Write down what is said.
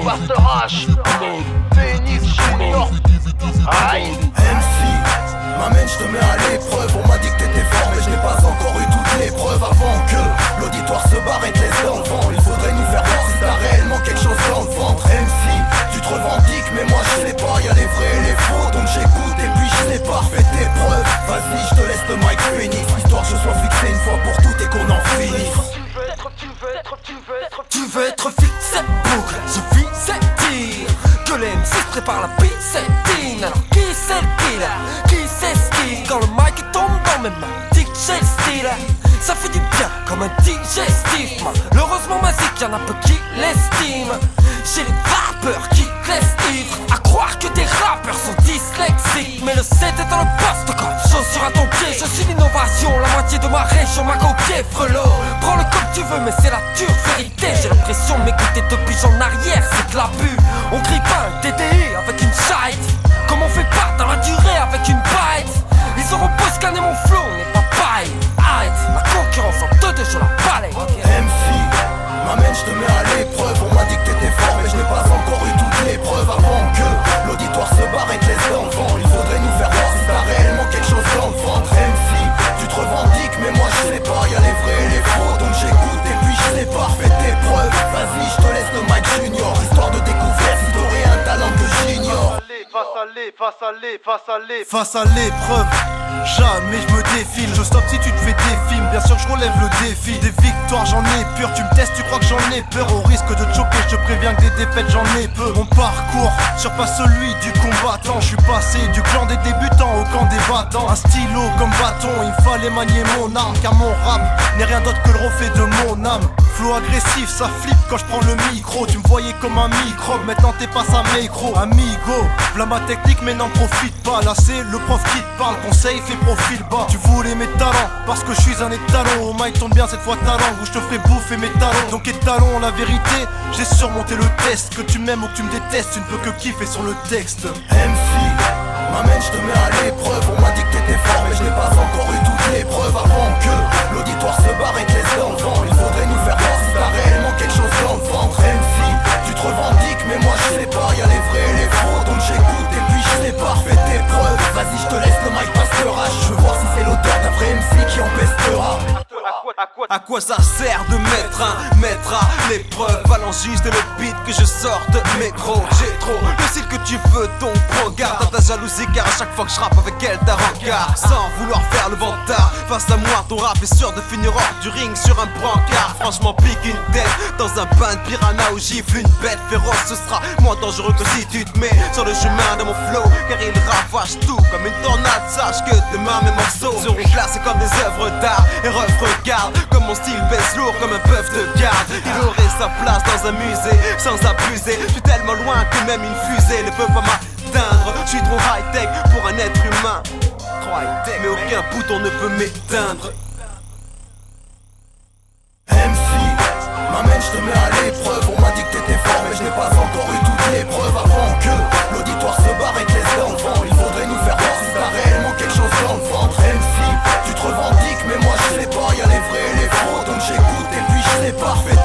Master H, Phoenix Junior, aïe. MC, m'amène, je te mets à l'épreuve. On m'a dit que t'étais fort, mais je n'ai pas encore eu toutes les preuves. Avant que l'auditoire se barre et te laisse dans le vent, il faudrait nous faire voir si t'as réellement quelque chose dans le ventre. MC, tu te revendiques, mais moi je sais pas, y'a les vrais et les faux. Donc j'écoute et puis je sais pas, fais tes preuves. Vas-y, je te laisse le mic Phoenix, histoire que je sois fixé une fois pour toutes et qu'on en finisse. Tu veux être fixé, boucle, suffit c'est dire que les MC se préparent la piscine. Alors qui c'est le killer, qui c'est ce qui quand le mic tombe dans mes mains, DJ style, ça fait du bien comme un digestif. Malheureusement ma zik y'en a peu qui l'estiment. J'ai les rappeurs qui l'estivent. À croire que des rappeurs sont dyslexiques, mais le 7 est dans le poste comme chaussure à ton pied. Je suis l'innovation, la moitié de ma région m'a copié frelot. Prends-le comme tu veux mais c'est la dure vérité. J'ai l'impression de m'écouter depuis en arrière, c'est de l'abus. On crie pas un TDI avec une shite, comme on fait pas dans la durée avec une bite. Ils auront beau scanner mon flow, on n'est pas pareil. Arrête, la concurrence en 2-2 je la balaye. MC, m'amène, je te mets à l'épreuve. On m'a dit que t'étais fort, mais je n'ai pas encore eu toutes les preuves. Avant que l'auditoire se barre et te laisse dans le vent, il faudrait nous faire voir si t'as réellement quelque chose dans le ventre. MC, tu te revendiques, mais moi je sais pas, y'a les vrais et les faux. Donc j'écoute et puis je sais pas, fais tes preuves. Vas-y, je te laisse le mic Junior, histoire de découvrir si t'aurais un talent que j'ignore. Face à l'épreuve, jamais je me défile. Je stoppe si tu te fais des films, bien sûr que je relève le défi. Des victoires j'en ai peur, tu me testes, tu crois que j'en ai peur. Au risque de te choquer, je te préviens que des défaites j'en ai peu. Mon parcours surpasse celui du combattant. Je suis passé du clan des débutants au camp des battants. Un stylo comme bâton, il fallait manier mon arme, car mon rap n'est rien d'autre que le reflet de mon âme. Flow agressif, ça flippe quand je prends le micro. Tu me voyais comme un microbe, maintenant t'es pas sa micro. Amigo, v'là ma technique mais n'en profite pas. Là c'est le prof qui te parle, conseil fait profil bas. Tu voulais mes talents, parce que je suis un étalon. Au mic tourne bien cette fois ta langue, où je te ferai bouffer mes talons. Donc étalon, la vérité, j'ai surmonté le test. Que tu m'aimes ou que tu me détestes, tu ne peux que kiffer sur le texte. MC, m'amène, je te mets à l'épreuve. On m'a dit que t'étais fort, mais je n'ai pas encore eu toutes les preuves. Avant que l'auditoire se barre et te laisse dans le vent, il faudrait nous faire voir si t'as réellement quelque chose dans le ventre. MC, tu te revendiques, mais moi je sais pas, y'a les vrais et les faux. Donc j'écoute et puis je sais pas, fais tes preuves. Vas-y, je te laisse le mic Master H. Je veux voir si c'est l'auteur d'un vrai MC qui en pestera. À quoi ça sert de mettre un maître à l'épreuve? Balance juste le beat que je sorte mes gros. J'ai trop le style que tu veux, donc regarde dans ta jalousie, car à chaque fois que je rappe avec elle t'as rencard. Sans vouloir faire le vantard, face à moi ton rap est sûr de finir hors du ring sur un brancard. Franchement pique une tête dans un bain de piranha où gifle une bête féroce. Ce sera moins dangereux que si tu te mets sur le chemin de mon flow, car il ravage tout comme une tornade. Sache que demain mes morceaux seront classés comme des œuvres d'art. Et regarde comme mon style baisse lourd comme un bœuf de garde. Il aurait sa place dans un musée sans abuser. Je suis tellement loin que même une fusée ne peut pas m'atteindre. Je suis trop high-tech pour un être humain, trop high-tech, mais aucun bouton ne peut m'éteindre. MC, m'amène, je te mets à l'épreuve. On m'a dit que t'étais fort, mais je n'ai pas encore eu toutes les preuves. Avant que l'auditoire se barre et te laisse dans le vent, il faudrait nous faire voir si t'as réellement quelque chose dans le ventre. MC, tu te revendiques, mais moi je sais pas, y'a les vrais et les faux. Donc j'écoute et puis je sais pas, fais